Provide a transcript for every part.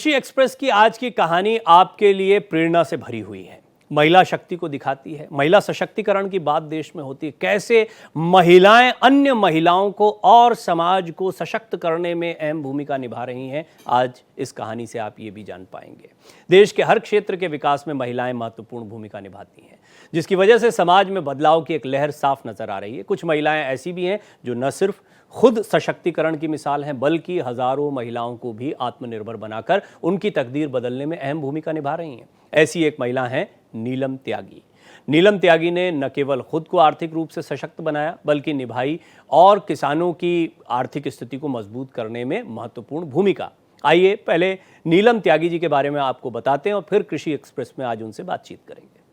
कृषि एक्सप्रेस की आज की कहानी आपके लिए प्रेरणा से भरी हुई है। महिला शक्ति को दिखाती है। महिला सशक्तिकरण की बात देश में होती है। कैसे महिलाएं अन्य महिलाओं को और समाज को सशक्त करने में अहम भूमिका निभा रही हैं, आज इस कहानी से आप ये भी जान पाएंगे। देश के हर क्षेत्र के विकास में महिलाएं महत्वपूर्ण भूमिका निभाती हैं, जिसकी वजह से समाज में बदलाव की एक लहर साफ नजर आ रही है। कुछ महिलाएं ऐसी भी हैं जो न सिर्फ खुद सशक्तिकरण की मिसाल हैं, बल्कि हजारों महिलाओं को भी आत्मनिर्भर बनाकर उनकी तकदीर बदलने में अहम भूमिका निभा रही हैं। ऐसी एक महिला हैं नीलम त्यागी। नीलम त्यागी ने न केवल खुद को आर्थिक रूप से सशक्त बनाया, बल्कि निभाई और किसानों की आर्थिक स्थिति को मजबूत करने में महत्वपूर्ण भूमिका। आइए पहले नीलम त्यागी जी के बारे में आपको बताते हैं और फिर कृषि एक्सप्रेस में आज उनसे बातचीत करेंगे।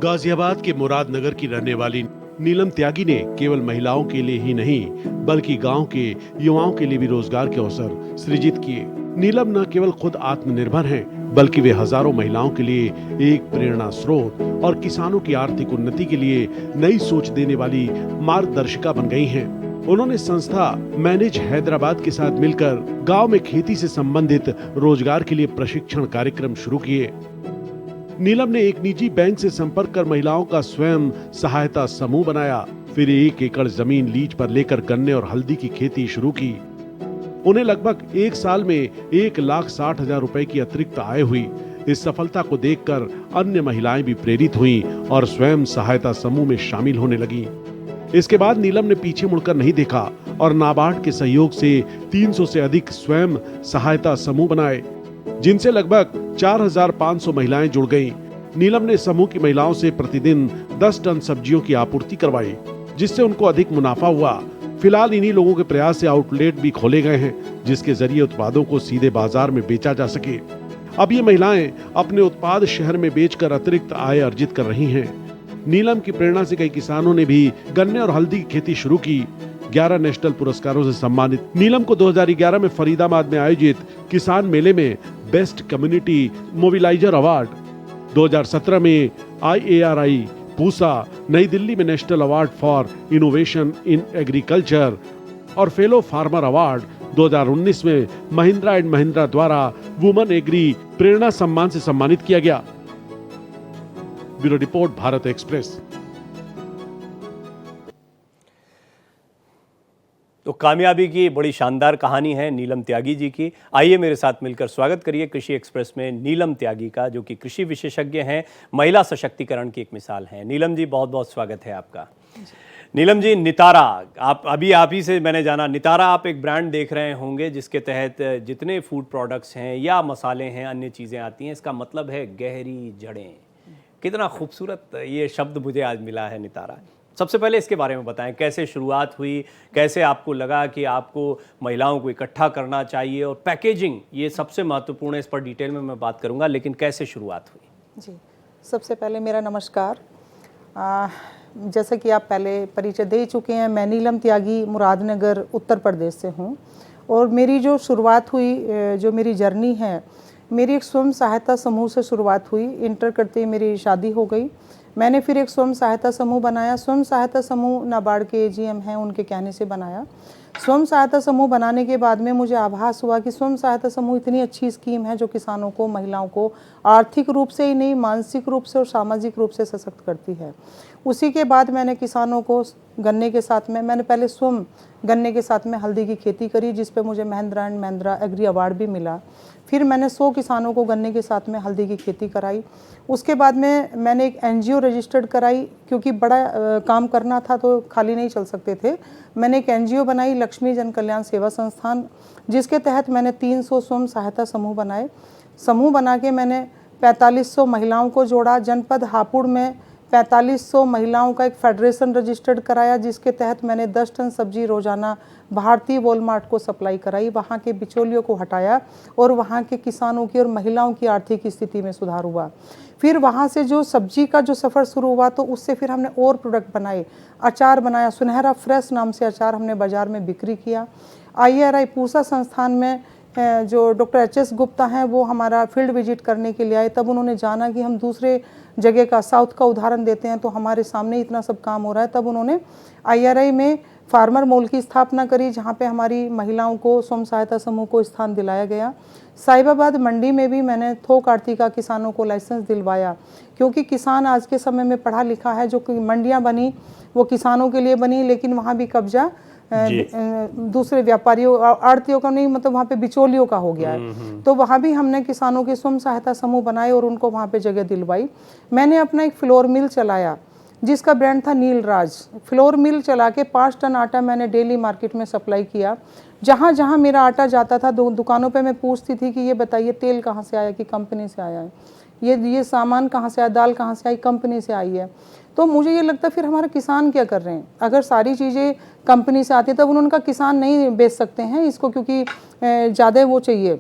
गाजियाबाद के मुरादनगर की रहने वाली नीलम त्यागी ने केवल महिलाओं के लिए ही नहीं, बल्कि गांव के युवाओं के लिए भी रोजगार के अवसर सृजित किए। नीलम न केवल खुद आत्मनिर्भर हैं, बल्कि वे हजारों महिलाओं के लिए एक प्रेरणा स्रोत और किसानों की आर्थिक उन्नति के लिए नई सोच देने वाली मार्गदर्शिका बन गई हैं। उन्होंने संस्था मैनेज हैदराबाद के साथ मिलकर गांव में खेती से संबंधित रोजगार के लिए प्रशिक्षण कार्यक्रम शुरू किए। नीलम ने एक निजी बैंक से संपर्क कर महिलाओं का स्वयं सहायता समूह बनाया, फिर 1 एकड़ जमीन लीज पर लेकर गन्ने और हल्दी की खेती शुरू की। उन्हें लगभग 1 साल में 1,60,000 रुपए की अतिरिक्त आय हुई। इस सफलता को देखकर अन्य महिलाएं भी प्रेरित हुईं और स्वयं सहायता समूह में शामिल होने लगी। इसके बाद नीलम ने पीछे मुड़कर नहीं देखा और नाबार्ड के सहयोग से 300 से अधिक स्वयं सहायता समूह बनाए, जिनसे लगभग 4,500 महिलाएं जुड़ गईं। नीलम ने समूह की महिलाओं से प्रतिदिन 10 टन सब्जियों की आपूर्ति करवाई, जिससे उनको अधिक मुनाफा हुआ। फिलहाल इन्हीं लोगों के प्रयास से आउटलेट भी खोले गए हैं, जिसके जरिए उत्पादों को सीधे बाजार में बेचा जा सके। अब ये महिलाएं अपने उत्पाद शहर में बेचकर अतिरिक्त आय अर्जित कर रही हैं। नीलम की प्रेरणा से कई किसानों ने भी गन्ने और हल्दी की खेती शुरू की। 11 नेशनल पुरस्कारों से सम्मानित नीलम को 2011 में फरीदाबाद में आयोजित किसान मेले में बेस्ट कम्युनिटी मोबिलाइजर अवार्ड, 2017 में IARI पूसा नई दिल्ली में national award for innovation in agriculture और फेलो फार्मर अवार्ड 2019 में महिंद्रा एंड महिंद्रा द्वारा वुमन एग्री प्रेरणा सम्मान से सम्मानित किया गया। Bureau report, Bharat express. तो कामयाबी की बड़ी शानदार कहानी है नीलम त्यागी जी की। आइए मेरे साथ मिलकर स्वागत करिए कृषि एक्सप्रेस में नीलम त्यागी का, जो कि कृषि विशेषज्ञ हैं, महिला सशक्तिकरण की एक मिसाल हैं। नीलम जी, बहुत बहुत स्वागत है आपका। नीलम जी, नितारा, आप ही से मैंने जाना, नितारा आप एक ब्रांड देख रहे होंगे जिसके तहत जितने फूड प्रोडक्ट्स हैं या मसाले हैं, अन्य चीज़ें आती हैं। इसका मतलब है गहरी जड़ें। कितना खूबसूरत ये शब्द मुझे आज मिला है, नितारा। सबसे पहले इसके बारे में बताएं, कैसे शुरुआत हुई, कैसे आपको लगा कि आपको महिलाओं को इकट्ठा करना चाहिए, और पैकेजिंग ये सबसे महत्वपूर्ण है, इस पर डिटेल में मैं बात करूंगा, लेकिन कैसे शुरुआत हुई? जी, सबसे पहले मेरा नमस्कार। जैसा कि आप पहले परिचय दे चुके हैं, मैं नीलम त्यागी मुरादनगर उत्तर प्रदेश से हूँ, और मेरी जो शुरुआत हुई, जो मेरी जर्नी है, मेरी एक स्वयं सहायता समूह से शुरुआत हुई। इंटर करते ही मेरी शादी हो गई। मैंने फिर एक स्वयं सहायता समूह बनाया। स्वयं सहायता समूह नाबार्ड के AGM हैं, उनके कहने से बनाया। स्वयं सहायता समूह बनाने के बाद में मुझे आभास हुआ कि स्वयं सहायता समूह इतनी अच्छी स्कीम है जो किसानों को, महिलाओं को आर्थिक रूप से ही नहीं, मानसिक रूप से और सामाजिक रूप से सशक्त करती है। उसी के बाद मैंने किसानों को गन्ने के साथ में, मैंने पहले स्वयं गन्ने के साथ में हल्दी की खेती करी, जिस पे मुझे Mahindra and Mahindra agri award भी मिला। फिर मैंने 100 किसानों को गन्ने के साथ में हल्दी की खेती कराई। उसके बाद में मैंने एक NGO रजिस्टर्ड कराई, क्योंकि बड़ा काम करना था तो खाली नहीं चल सकते थे। मैंने एक NGO बनाई, लक्ष्मी जन कल्याण सेवा संस्थान, जिसके तहत मैंने 300 स्वयं सहायता समूह बनाए। समूह बना के मैंने 4500 महिलाओं को जोड़ा। जनपद हापुड़ में 4500 महिलाओं का एक फेडरेशन रजिस्टर्ड कराया, जिसके तहत मैंने 10 टन सब्जी रोजाना भारतीय वॉलमार्ट को सप्लाई कराई। वहाँ के बिचौलियों को हटाया और वहाँ के किसानों की और महिलाओं की आर्थिक स्थिति में सुधार हुआ। फिर वहाँ से जो सब्जी का जो सफ़र शुरू हुआ, तो उससे फिर हमने और प्रोडक्ट बनाए। अचार बनाया, सुनहरा फ्रेश नाम से अचार हमने बाज़ार में बिक्री किया। IARI पूसा संस्थान में जो डॉक्टर HS गुप्ता हैं, वो हमारा फील्ड विजिट करने के लिए आए। तब उन्होंने जाना कि हम दूसरे जगह का, साउथ का उदाहरण देते हैं, तो हमारे सामने इतना सब काम हो रहा है। तब उन्होंने IRI में फार्मर मॉल की स्थापना करी, जहाँ पे हमारी महिलाओं को स्वयं सहायता समूह को स्थान दिलाया गया। साहिबाबाद मंडी में भी मैंने थोक आढ़ती का किसानों को लाइसेंस दिलवाया, क्योंकि किसान आज के समय में पढ़ा लिखा है। जो मंडियाँ बनी वो किसानों के लिए बनी, लेकिन वहाँ भी कब्जा दूसरे व्यापारियों आढ़तियों का नहीं, मतलब वहाँ पे बिचौलियों का हो गया है। तो वहाँ भी हमने किसानों के स्वयं सहायता समूह बनाए और उनको वहाँ पे जगह दिलवाई। मैंने अपना एक फ्लोर मिल चलाया जिसका ब्रांड था नीलराज। फ्लोर मिल चला के 5 टन आटा मैंने डेली मार्केट में सप्लाई किया। जहाँ जहाँ मेरा आटा जाता था दुकानों पे मैं पूछती थी कि ये बताइए तेल कहाँ से आया, कि कंपनी से आया है, ये सामान कहाँ से आया, दाल कहाँ से आई, कंपनी से आई है। तो मुझे ये लगता फिर हमारा किसान क्या कर रहे हैं, अगर सारी चीज़ें कंपनी से आती है तब उनका किसान नहीं बेच सकते हैं इसको, क्योंकि ज़्यादा वो चाहिए,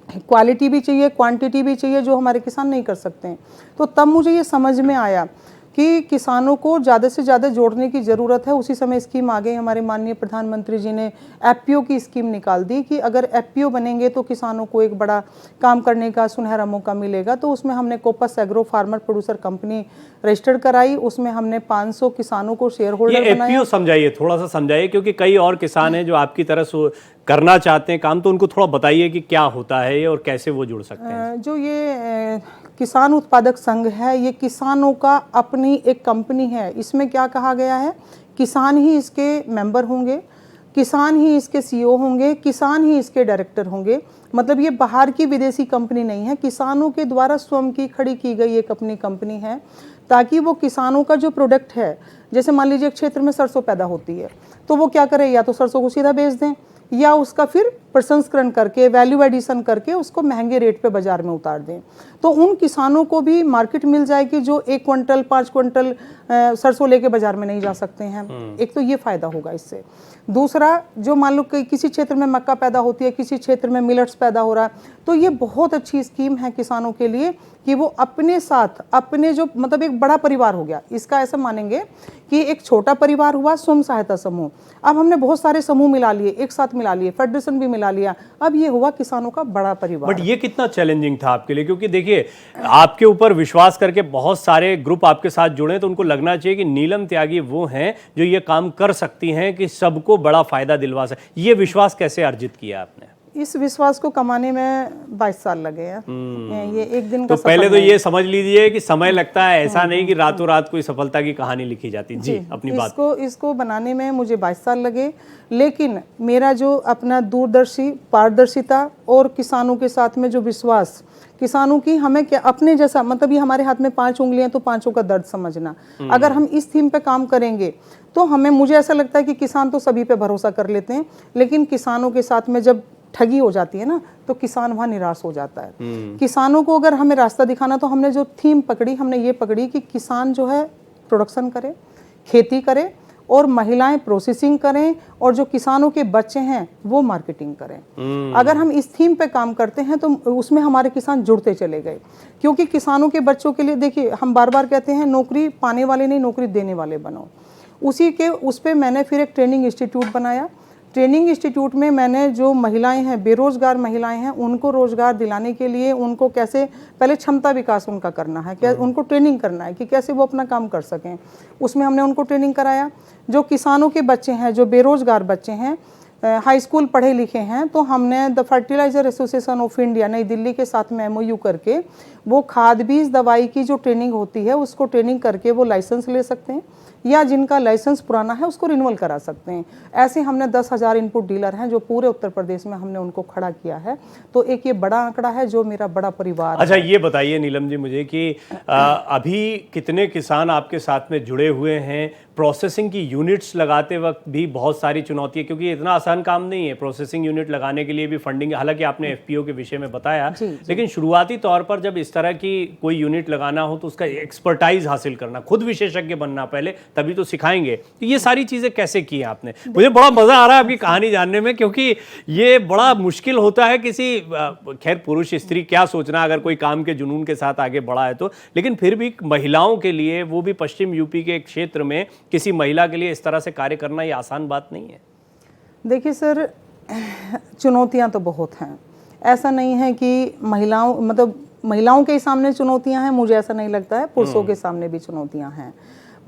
क्वालिटी भी चाहिए, क्वांटिटी भी चाहिए, जो हमारे किसान नहीं कर सकते हैं। तो तब मुझे ये समझ में आया कि किसानों को ज़्यादा से ज़्यादा जोड़ने की ज़रूरत है। उसी समय स्कीम आ गई, हमारे माननीय प्रधानमंत्री जी ने एफपीओ की स्कीम निकाल दी कि अगर एफपीओ बनेंगे तो किसानों को एक बड़ा काम करने का सुनहरा मौका मिलेगा। तो उसमें हमने कोपस agro farmer producer company registered कराई, उसमें हमने 500 किसानों को शेयर होल्डर बनाया। एफपीओ समझाइए, थोड़ा सा समझाइए, क्योंकि कई और किसान हैं जो आपकी तरह करना चाहते हैं काम, तो उनको थोड़ा बताइए कि क्या होता है ये और कैसे वो जुड़ सकते हैं। जो ये किसान उत्पादक संघ है, ये किसानों का अपनी एक कंपनी है। इसमें क्या कहा गया है, किसान ही इसके मेंबर होंगे, किसान ही इसके सीईओ होंगे, किसान ही इसके डायरेक्टर होंगे। मतलब ये बाहर की विदेशी कंपनी नहीं है, किसानों के द्वारा स्वयं की खड़ी की गई एक अपनी कंपनी है, ताकि वो किसानों का जो प्रोडक्ट है, जैसे मान लीजिए एक क्षेत्र में सरसों पैदा होती है, तो वो क्या करें, या तो सरसों को सीधा बेच दें या उसका फिर प्रसंस्करण करके वैल्यू एडिशन करके उसको महंगे रेट पे बाजार में उतार दें। तो उन किसानों को भी मार्केट मिल जाएगी जो 1 क्विंटल 5 क्विंटल सरसों लेके बाजार में नहीं जा सकते हैं। एक तो ये फायदा होगा इससे। दूसरा, जो मान लो किसी क्षेत्र में मक्का पैदा होती है, किसी क्षेत्र में मिलेट्स पैदा हो रहा है, तो ये बहुत अच्छी स्कीम है किसानों के लिए कि वो अपने साथ अपने जो मतलब एक बड़ा परिवार हो गया। इसका ऐसा मानेंगे कि एक छोटा परिवार हुआ स्वयं सहायता समूह, अब हमने बहुत सारे समूह मिला लिए, एक साथ मिला लिए, फेडरेशन भी मिला लिया, अब ये हुआ किसानों का बड़ा परिवार। बट ये कितना चैलेंजिंग था आपके लिए, क्योंकि देखिए आपके ऊपर विश्वास करके बहुत सारे ग्रुप आपके साथ जुड़े, तो उनको लगना चाहिए कि नीलम त्यागी वो हैं जो ये काम कर सकती हैं कि सबको बड़ा फायदा दिलवा सके। ये विश्वास कैसे अर्जित किया आपने? इस विश्वास को कमाने में 22 साल लगे हैं। ये एक दिन का तो पहले तो ये समझ लीजिए कि समय लगता है, ऐसा नहीं कि रातों रात कोई सफलता की कहानी लिखी जाती। जी, अपनी बात। इसको बनाने में मुझे 22 साल लगे, लेकिन मेरा जो अपना दूरदर्शी पारदर्शिता और किसानों के साथ में जो विश्वास, किसानों की हमें क्या अपने जैसा, मतलब ये हमारे हाथ में 5 उंगलियां, तो 5 का दर्द समझना। अगर हम इस थीम पे काम करेंगे तो मुझे ऐसा लगता है कि किसान तो सभी पे भरोसा कर लेते हैं, लेकिन किसानों के साथ में जब ठगी हो जाती है ना, तो किसान वहाँ निराश हो जाता है। किसानों को अगर हमें रास्ता दिखाना, तो हमने जो थीम पकड़ी, हमने ये पकड़ी कि किसान जो है प्रोडक्शन करे, खेती करे, और महिलाएं प्रोसेसिंग करें, और जो किसानों के बच्चे हैं वो मार्केटिंग करें। अगर हम इस थीम पे काम करते हैं तो उसमें हमारे किसान जुड़ते चले गए, क्योंकि किसानों के बच्चों के लिए, देखिए हम बार बार कहते हैं नौकरी पाने वाले नहीं, नौकरी देने वाले बनो। उस पर मैंने फिर एक ट्रेनिंग इंस्टीट्यूट बनाया। ट्रेनिंग इंस्टीट्यूट में मैंने जो महिलाएं हैं, बेरोजगार महिलाएं हैं, उनको रोजगार दिलाने के लिए उनको कैसे पहले क्षमता विकास उनका करना है, क्या उनको ट्रेनिंग करना है कि कैसे वो अपना काम कर सकें, उसमें हमने उनको ट्रेनिंग कराया। जो किसानों के बच्चे हैं, जो बेरोजगार बच्चे हैं, हाई स्कूल पढ़े लिखे हैं, तो हमने the fertiliser association of India नई दिल्ली के साथ में MOU करके वो खाद बीज दवाई की जो ट्रेनिंग होती है उसको ट्रेनिंग करके वो लाइसेंस ले सकते हैं, या जिनका लाइसेंस पुराना है उसको रिन्यूअल करा सकते हैं। ऐसे हमने 10,000 इनपुट डीलर हैं जो पूरे उत्तर प्रदेश में हमने उनको खड़ा किया है। तो एक ये बड़ा आंकड़ा है जो मेरा बड़ा परिवार। अच्छा, ये बताइए नीलम जी मुझे कि अभी कितने किसान आपके साथ में जुड़े हुए हैं? प्रोसेसिंग की यूनिट्स लगाते वक्त भी बहुत सारी चुनौती है, क्योंकि इतना आसान काम नहीं है। प्रोसेसिंग यूनिट लगाने के लिए भी फंडिंग, हालांकि आपने FPO के विषय में बताया, लेकिन शुरुआती तौर पर जब इस तरह की कोई यूनिट लगाना हो तो उसका एक्सपर्टाइज हासिल करना, खुद विशेषज्ञ बनना पहले, तभी तो सिखाएंगे। तो ये सारी चीज़ें कैसे की आपने? मुझे बड़ा मज़ा आ रहा है आपकी कहानी जानने में, क्योंकि ये बड़ा मुश्किल होता है किसी, खैर पुरुष स्त्री क्या सोचना अगर कोई काम के जुनून के साथ आगे बढ़ा है तो, लेकिन फिर भी महिलाओं के लिए, वो भी पश्चिम यूपी के क्षेत्र में किसी महिला के लिए इस तरह से कार्य करना ये आसान बात नहीं है। देखिए सर, चुनौतियां तो बहुत हैं। ऐसा नहीं है कि महिलाओं के सामने चुनौतियां हैं, मुझे ऐसा नहीं लगता है, पुरुषों के सामने भी चुनौतियां हैं।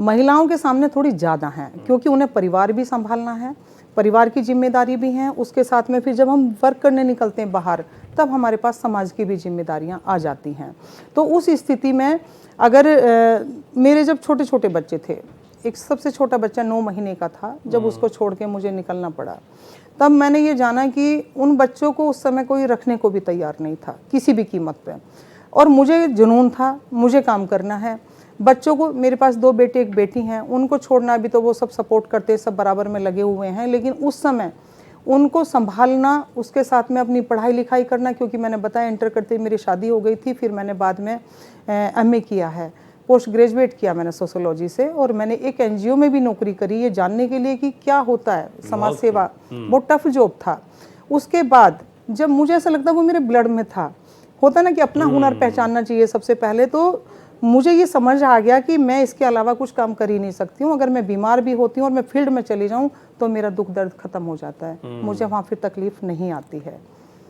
महिलाओं के सामने थोड़ी ज़्यादा हैं, क्योंकि उन्हें परिवार भी संभालना है, परिवार की जिम्मेदारी भी हैं, उसके साथ में फिर जब हम वर्क करने निकलते हैं बाहर, तब हमारे पास समाज की भी जिम्मेदारियां आ जाती हैं। तो उस स्थिति में अगर मेरे जब छोटे छोटे बच्चे थे, एक सबसे छोटा बच्चा 9 महीने का था, जब उसको छोड़ के मुझे निकलना पड़ा, तब मैंने ये जाना कि उन बच्चों को उस समय कोई रखने को भी तैयार नहीं था किसी भी कीमत पे, और मुझे जुनून था, मुझे काम करना है। बच्चों को, मेरे पास 2 बेटे 1 बेटी हैं, उनको छोड़ना भी तो वो सब सपोर्ट करते, सब बराबर में लगे हुए हैं, लेकिन उस समय उनको संभालना, उसके साथ में अपनी पढ़ाई लिखाई करना, क्योंकि मैंने बताया इंटर करते ही मेरी शादी हो गई थी, फिर मैंने बाद में एमए किया है, पोस्ट ग्रेजुएट किया मैंने सोशियोलॉजी से, और मैंने एक एनजीओ में भी नौकरी करी ये जानने के लिए कि क्या होता है समाज सेवा। बहुत टफ जॉब था। उसके बाद जब मुझे ऐसा लगता वो मेरे ब्लड में था, होता ना कि अपना हुनर पहचानना चाहिए सबसे पहले, तो मुझे ये समझ आ गया कि मैं इसके अलावा कुछ काम कर ही नहीं सकती हूँ। अगर मैं बीमार भी होती हूँ और मैं फील्ड में चली जाऊँ तो मेरा दुख दर्द खत्म हो जाता है, मुझे वहाँ फिर तकलीफ नहीं आती है।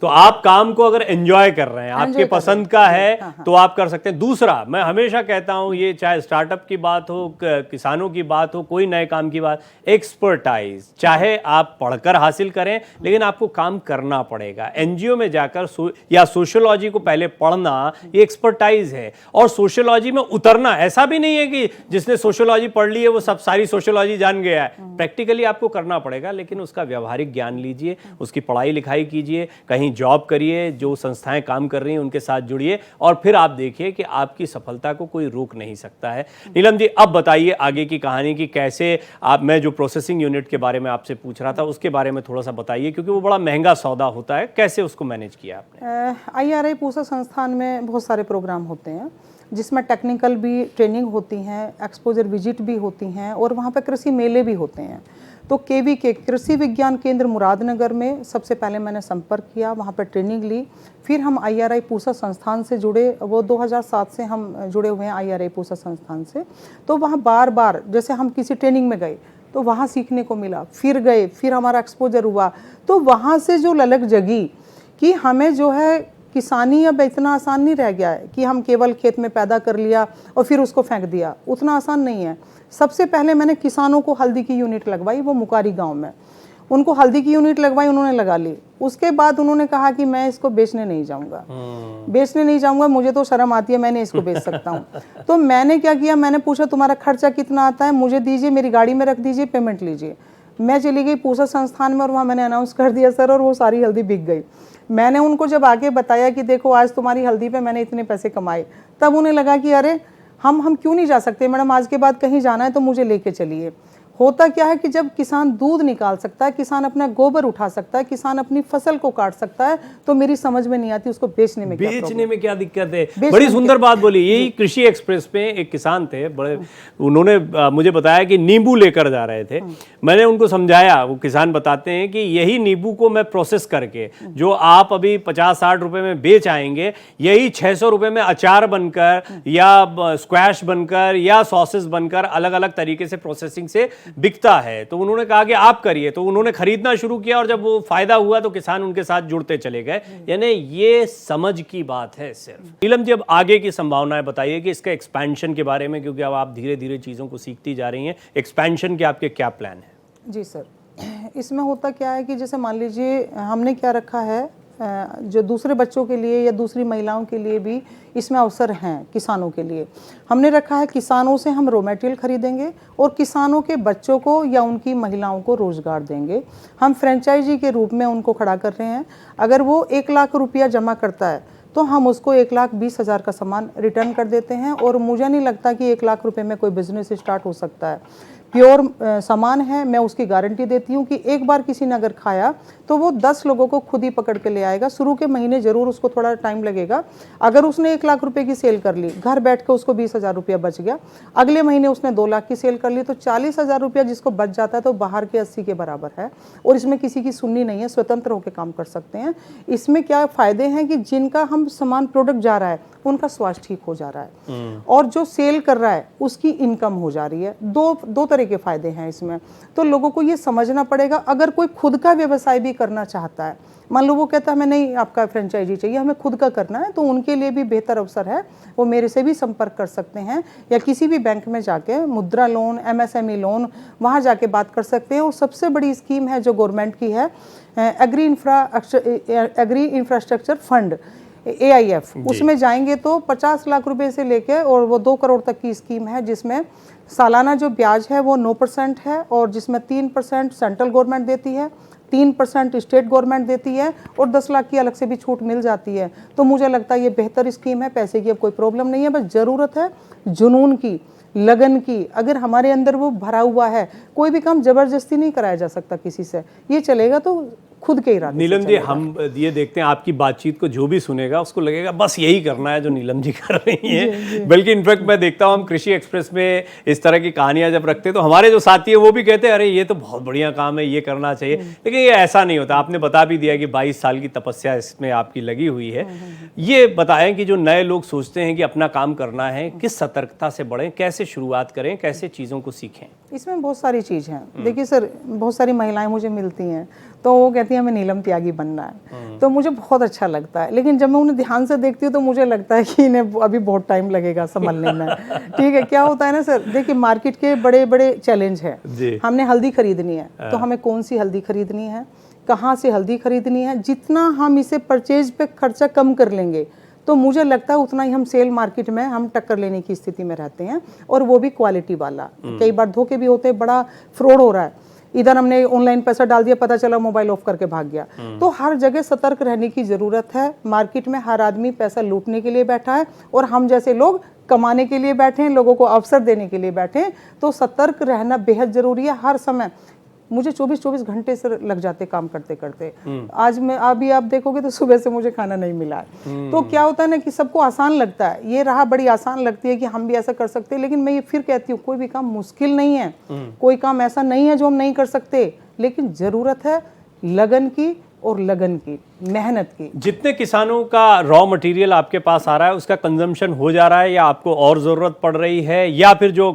तो आप काम को अगर एंजॉय कर रहे हैं, आपके पसंद का है, तो आप कर सकते हैं। दूसरा, मैं हमेशा कहता हूं, ये चाहे स्टार्टअप की बात हो, किसानों की बात हो, कोई नए काम की बात, एक्सपर्टाइज चाहे आप पढ़कर हासिल करें, लेकिन आपको काम करना पड़ेगा। एनजीओ में जाकर या सोशियोलॉजी को पहले पढ़ना, ये एक्सपर्टाइज है। और सोशियोलॉजी में उतरना, ऐसा भी नहीं है कि जिसने सोशियोलॉजी पढ़ ली है वो सब सारी सोशियोलॉजी जान गया है। प्रैक्टिकली आपको करना पड़ेगा, लेकिन उसका व्यवहारिक ज्ञान लीजिए, उसकी पढ़ाई लिखाई कीजिए, कहीं जॉब करिए, जो संस्थाएं काम कर रही हैं उनके साथ जुड़िए, और फिर आप देखिए कि आपकी सफलता को कोई रोक नहीं सकता है। नीलम जी, अब बताइए आगे की कहानी की कैसे आप, मैं जो प्रोसेसिंग यूनिट के बारे में आपसे पूछ रहा था उसके बारे में थोड़ा सा बताइए, क्योंकि वो बड़ा महंगा सौदा होता है, कैसे उसको मैनेज किया आपने? IRI पूसा संस्थान में बहुत सारे प्रोग्राम होते हैं, जिसमें टेक्निकल भी ट्रेनिंग होती हैं, एक्सपोजर विजिट भी होती हैं, और वहाँ पर कृषि मेले भी होते हैं। तो KVK कृषि विज्ञान केंद्र मुरादनगर में सबसे पहले मैंने संपर्क किया, वहाँ पर ट्रेनिंग ली। फिर हम IRI पूसा संस्थान से जुड़े, वो 2007 से हम जुड़े हुए हैं IRI पूसा संस्थान से। तो वहाँ बार बार जैसे हम किसी ट्रेनिंग में गए तो वहाँ सीखने को मिला, फिर गए, फिर हमारा एक्सपोजर हुआ, तो वहाँ से जो ललक जगी कि हमें जो है किसानी अब इतना आसान नहीं रह गया है कि हम केवल खेत में पैदा कर लिया और फिर उसको फेंक दिया, उतना आसान नहीं है। सबसे पहले मैंने किसानों को हल्दी की यूनिट लगवाई, वो मुकारी गांव में, उनको हल्दी की यूनिट लगवाई, उन्होंने लगा ली। उसके बाद उन्होंने कहा कि मैं इसको बेचने नहीं जाऊंगा, बेचने नहीं जाऊंगा, मुझे तो शर्म आती है, मैंने इसको बेच सकता हूँ। तो मैंने क्या किया, मैंने पूछा तुम्हारा खर्चा कितना आता है, मुझे दीजिए, मेरी गाड़ी में रख दीजिए, पेमेंट लीजिए। मैं चली गई पूसा संस्थान में और वहाँ मैंने अनाउंस कर दिया सर, और वो सारी हल्दी बिक गई। मैंने उनको जब आगे बताया कि देखो आज तुम्हारी हल्दी पे मैंने इतने पैसे कमाए, तब उन्हें लगा कि अरे हम क्यों नहीं जा सकते मैडम, आज के बाद कहीं जाना है तो मुझे लेके चलिए। होता क्या है कि जब किसान दूध निकाल सकता है, किसान अपना गोबर उठा सकता है, किसान अपनी फसल को काट सकता है, तो मेरी समझ में नहीं आती उसको बेचने में क्या दिक्कत है। बड़ी सुंदर बात बोली। यही कृषि एक्सप्रेस पे एक किसान थे, बड़े, उन्होंने मुझे बताया कि नींबू लेकर जा रहे थे। मैंने उनको समझाया, वो किसान बताते हैं कि यही नींबू को मैं प्रोसेस करके जो आप अभी 50-60 रुपए में बेच आएंगे, यही 600 रुपए में अचार बनकर या स्क्वैश बनकर या सॉसेस बनकर अलग अलग तरीके से प्रोसेसिंग से बिकता है। तो उन्होंने कहा कि आप करिए, तो उन्होंने खरीदना शुरू किया, और जब वो फायदा हुआ तो किसान उनके साथ जुड़ते चले गए। यानी ये समझ की बात है सिर्फ। नीलम जी, अब आगे की संभावनाएं बताइए कि इसका एक्सपेंशन के बारे में, क्योंकि अब आप धीरे धीरे चीज़ों को सीखती जा रही हैं, एक्सपेंशन के आपके क्या प्लान है? जी सर, इसमें होता क्या है कि जैसे मान लीजिए हमने क्या रखा है, जो दूसरे बच्चों के लिए या दूसरी महिलाओं के लिए भी इसमें अवसर हैं। किसानों के लिए हमने रखा है, किसानों से हम रॉ मटेरियल खरीदेंगे और किसानों के बच्चों को या उनकी महिलाओं को रोज़गार देंगे। हम फ्रेंचाइजी के रूप में उनको खड़ा कर रहे हैं। अगर वो 1 लाख रुपया जमा करता है तो हम उसको 1,20,000 का सामान रिटर्न कर देते हैं, और मुझे नहीं लगता कि 1 लाख रुपए में कोई बिजनेस स्टार्ट हो सकता है। प्योर सामान है, मैं उसकी गारंटी देती हूँ कि एक बार किसी ने अगर खाया तो वो 10 लोगों को खुद ही पकड़ के ले आएगा। शुरू के महीने जरूर उसको थोड़ा टाइम लगेगा। अगर उसने 1 लाख रुपए की सेल कर ली, घर बैठ के उसको 20,000 रुपया बच गया, अगले महीने उसने 2 लाख की सेल कर ली, तो 40,000 रुपया जिसको बच जाता है तो बाहर के 80 के बराबर है। और इसमें किसी की सुननी नहीं है, स्वतंत्र होकर काम कर सकते हैं। इसमें क्या फायदे हैं कि जिनका हम सामान प्रोडक्ट जा रहा है उनका स्वास्थ्य ठीक हो जा रहा है, और जो सेल कर रहा है उसकी इनकम हो जा रही है। दो तरह तरह के फ़ायदे हैं इसमें। तो लोगों को ये समझना पड़ेगा, अगर कोई खुद का व्यवसाय भी करना चाहता है, मान लो वो कहता है हमें नहीं आपका फ्रेंचाइजी चाहिए, हमें खुद का करना है, तो उनके लिए भी बेहतर अवसर है, वो मेरे से भी संपर्क कर सकते हैं या किसी भी बैंक में जाके मुद्रा लोन, MSME लोन, वहाँ जाके बात कर सकते हैं। और सबसे बड़ी स्कीम है जो गवर्नमेंट की है, एग्री इंफ्रास्ट्रक्चर फंड, AIF, उसमें जाएंगे तो 50 लाख रुपए से लेके और वो 2 करोड़ तक की स्कीम है, जिसमें सालाना जो ब्याज है वो 9% है और जिसमें 3% सेंट्रल गवर्नमेंट देती है, 3% स्टेट गवर्नमेंट देती है और 10 लाख की अलग से भी छूट मिल जाती है। तो मुझे लगता है ये बेहतर स्कीम है, पैसे की अब कोई प्रॉब्लम नहीं है, बस ज़रूरत है जुनून की, लगन की। अगर हमारे अंदर वो भरा हुआ है, कोई भी काम ज़बरदस्ती नहीं कराया जा सकता किसी से, ये चलेगा तो खुद के इरादे से नीलम जी, चलेगा। हम ये देखते हैं आपकी बातचीत को जो भी सुनेगा उसको लगेगा बस यही करना है जो नीलम जी कर रही हैं। बल्कि इनफैक्ट मैं देखता हूँ हम कृषि एक्सप्रेस में इस तरह की कहानियां जब रखते हैं तो हमारे जो साथी है वो भी कहते हैं अरे ये तो बहुत बढ़िया काम है, ये करना चाहिए। लेकिन ये ऐसा नहीं होता। आपने बता भी दिया कि 22 साल की तपस्या इसमें आपकी लगी हुई है। ये बताएं कि जो नए लोग सोचते हैं कि अपना काम करना है, किस सतर्कता से बढ़ें, कैसे शुरुआत करें, कैसे चीज़ों को सीखें? इसमें बहुत सारी चीज़ हैं। देखिए सर, बहुत सारी महिलाएं मुझे मिलती हैं तो वो कहती हैं हमें नीलम त्यागी बनना है, तो मुझे बहुत अच्छा लगता है। लेकिन जब मैं उन्हें ध्यान से देखती हूँ तो मुझे लगता है कि इन्हें अभी बहुत टाइम लगेगा संभलने में। ठीक है, क्या होता है ना सर, देखिए मार्केट के बड़े बड़े चैलेंज हैं। हमने हल्दी खरीदनी है तो हमें कौन सी हल्दी खरीदनी है, कहाँ से हल्दी खरीदनी है, जितना हम इसे परचेज पे खर्चा कम कर लेंगे तो मुझे लगता है उतना ही हम सेल मार्केट में हम टक्कर लेने की स्थिति में रहते हैं, और वो भी क्वालिटी वाला। कई बार धोखे भी होते हैं, बड़ा फ्रॉड हो रहा है। इधर हमने ऑनलाइन पैसा डाल दिया, पता चला मोबाइल ऑफ करके भाग गया। तो हर जगह सतर्क रहने की जरूरत है। मार्केट में हर आदमी पैसा लूटने के लिए बैठा है और हम जैसे लोग कमाने के लिए बैठे हैं, लोगों को अवसर देने के लिए बैठे हैं। तो सतर्क रहना बेहद जरूरी है। हर समय मुझे 24 घंटे से लग जाते काम करते करते। आज मैं अभी आप देखोगे तो सुबह से मुझे खाना नहीं मिला है। तो क्या होता है ना कि सबको आसान लगता है, ये राह बड़ी आसान लगती है कि हम भी ऐसा कर सकते हैं। लेकिन मैं ये फिर कहती हूँ, कोई भी काम मुश्किल नहीं है, कोई काम ऐसा नहीं है जो हम नहीं कर सकते। लेकिन जरूरत है लगन की और लगन की, मेहनत की। जितने किसानों का रॉ मटेरियल आपके पास आ रहा है उसका कंजम्पशन हो जा रहा है, या आपको और ज़रूरत पड़ रही है, या फिर जो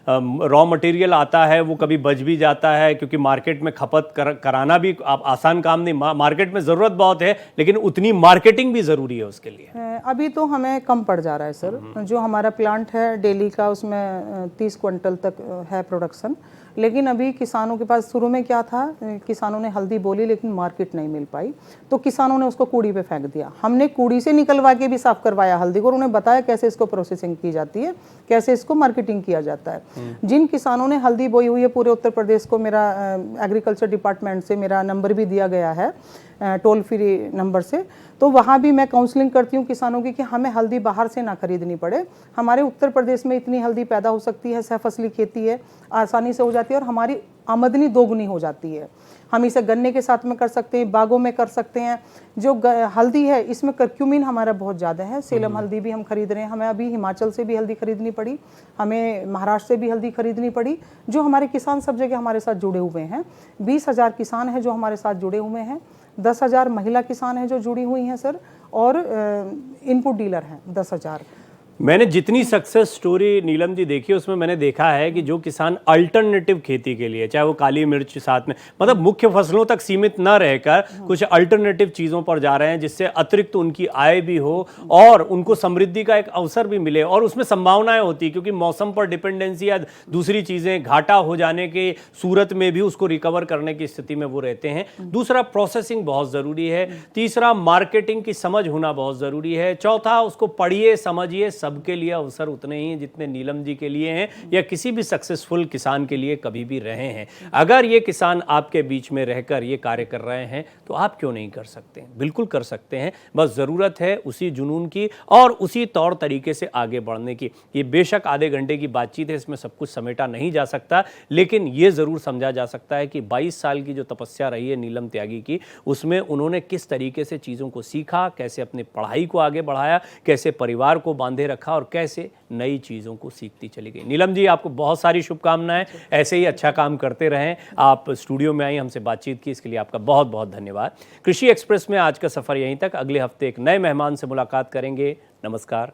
रॉ मटेरियल आता है वो कभी बच भी जाता है? क्योंकि मार्केट में खपत कराना भी आसान काम नहीं। मार्केट में ज़रूरत बहुत है लेकिन उतनी मार्केटिंग भी ज़रूरी है उसके लिए। अभी तो हमें कम पड़ जा रहा है सर। जो हमारा प्लांट है डेली का, उसमें 30 क्विंटल तक है प्रोडक्शन। लेकिन अभी किसानों के पास शुरू में क्या था, किसानों ने हल्दी बोली लेकिन मार्केट नहीं मिल पाई, तो किसानों ने उसको कूड़ी पे फेंक दिया। हमने कूड़ी से निकलवा के भी साफ करवाया हल्दी को और उन्हें बताया कैसे इसको प्रोसेसिंग की जाती है, कैसे इसको मार्केटिंग किया जाता है। जिन किसानों ने हल्दी बोई हुई है पूरे उत्तर प्रदेश को, मेरा एग्रीकल्चर डिपार्टमेंट से मेरा नंबर भी दिया गया है, टोल फ्री नंबर से। तो वहाँ भी मैं काउंसलिंग करती हूँ किसानों की कि हमें हल्दी बाहर से ना खरीदनी पड़े। हमारे उत्तर प्रदेश में इतनी हल्दी पैदा हो सकती है, सहफसली खेती है, आसानी से हो जाती है और हमारी आमदनी दोगुनी हो जाती है। हम इसे गन्ने के साथ में कर सकते हैं, बागों में कर सकते हैं। जो हल्दी है इसमें करक्यूमिन हमारा बहुत ज़्यादा है। सेलम हल्दी भी हम खरीद रहे हैं। हमें अभी हिमाचल से भी हल्दी खरीदनी पड़ी, हमें महाराष्ट्र से भी हल्दी खरीदनी पड़ी। जो हमारे किसान सब जगह हमारे साथ जुड़े हुए हैं, 20,000 किसान हैं जो हमारे साथ जुड़े हुए हैं, 10,000 महिला किसान हैं जो जुड़ी हुई हैं सर, और इनपुट डीलर हैं 10,000। मैंने जितनी सक्सेस स्टोरी नीलम जी देखी उसमें मैंने देखा है कि जो किसान अल्टरनेटिव खेती के लिए, चाहे वो काली मिर्च साथ में, मतलब मुख्य फसलों तक सीमित न रहकर कुछ अल्टरनेटिव चीज़ों पर जा रहे हैं, जिससे अतिरिक्त उनकी आय भी हो और उनको समृद्धि का एक अवसर भी मिले। और उसमें संभावनाएं होती, क्योंकि मौसम पर डिपेंडेंसी या दूसरी चीज़ें घाटा हो जाने की सूरत में भी उसको रिकवर करने की स्थिति में वो रहते हैं। दूसरा, प्रोसेसिंग बहुत ज़रूरी है। तीसरा, मार्केटिंग की समझ होना बहुत ज़रूरी है। चौथा, उसको पढ़िए समझिए। सबके लिए अवसर उतने ही हैं जितने नीलम जी के लिए हैं या किसी भी सक्सेसफुल किसान के लिए कभी भी रहे हैं। अगर ये किसान आपके बीच में रहकर ये कार्य कर रहे हैं तो आप क्यों नहीं कर सकते? बिल्कुल कर सकते हैं। बस ज़रूरत है उसी जुनून की और उसी तौर तरीके से आगे बढ़ने की। ये बेशक आधे घंटे की बातचीत है, इसमें सब कुछ समेटा नहीं जा सकता, लेकिन ये ज़रूर समझा जा सकता है कि 22 साल की जो तपस्या रही है नीलम त्यागी की, उसमें उन्होंने किस तरीके से चीज़ों को सीखा, कैसे अपनी पढ़ाई को आगे बढ़ाया, कैसे परिवार को बांधे रखा और कैसे नई चीज़ों को सीखती चली गई। नीलम जी, आपको बहुत सारी शुभकामनाएं, ऐसे ही अच्छा काम करते रहें। आप स्टूडियो में आई, हमसे बातचीत की, इसके लिए आपका बहुत बहुत धन्यवाद। कृषि एक्सप्रेस में आज का सफ़र यहीं तक। अगले हफ्ते एक नए मेहमान से मुलाकात करेंगे। नमस्कार।